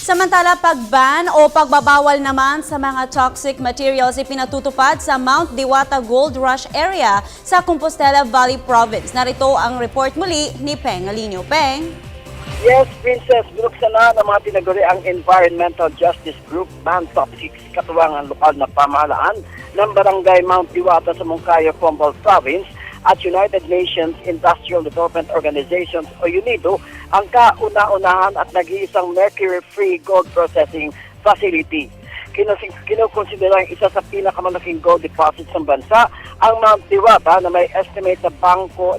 Samantala, pag-ban o pagbabawal naman sa mga toxic materials ipinatutupad sa Mount Diwata Gold Rush area sa Compostela Valley Province. Narito ang report muli ni Peng Alino. Peng? Yes, Princess, binuksan na ng mga tinaguriang Environmental Justice Group, Ban Toxics, katuwang ang lokal na pamahalaan ng Barangay Mount Diwata sa Moncayo, Pombal Province at United Nations Industrial Development Organization o UNIDO ang kauna-unahan at nag-iisang mercury-free gold processing facility. Kinukonsidera ang isa sa pinakamalaking gold deposits ng bansa ang Mount Diwata na may estimate na Bangko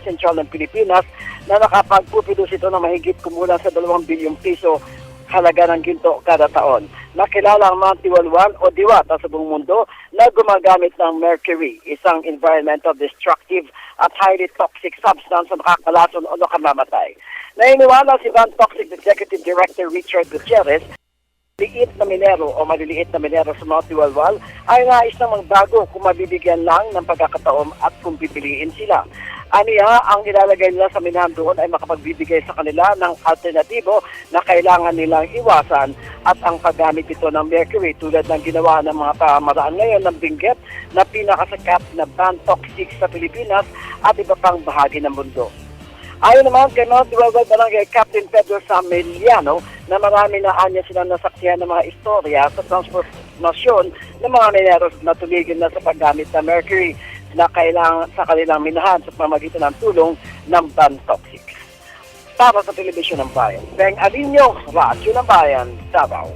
Sentral ng Pilipinas na nakapagpuproduce ito ng mahigit kumulang sa 2 bilyong piso halaga ng ginto kada taon. Nakilala ang Mount Diwalwan o Diwata sa buong mundo na gumagamit ng mercury, isang environmental destructive at highly toxic substance na nakakalason o nakamamatay. Nainiwala si Ban Toxic Executive Director Richard Gutierrez, liit na minero o maliliit na minero sa Mount Diwalwal ay nais na magbago kung mabibigyan lang ng pagkakataon at kung pipiliin sila. Aniya, ang nilalagay nila sa minahan doon ay makapagbibigay sa kanila ng alternatibo na kailangan nilang iwasan at ang paggamit ito ng mercury tulad ng ginawa ng mga pamaraan ngayon ng Benguet na pinakasakat na Ban Toxic sa Pilipinas at iba pang bahagi ng mundo. Ayon naman kay Mount Diwalwal Barangay Captain Pedro Samiliano na marami na anya sila nasaksihan ng mga istorya sa transformasyon ng mga mineros na tumigil na sa paggamit ng mercury na kailangan sa kanilang minahan sa pamamagitan ng tulong ng Ban Toxic. Para sa Telebisyon ng Bayan, Peng Alino, Radyo ng Bayan, Davao.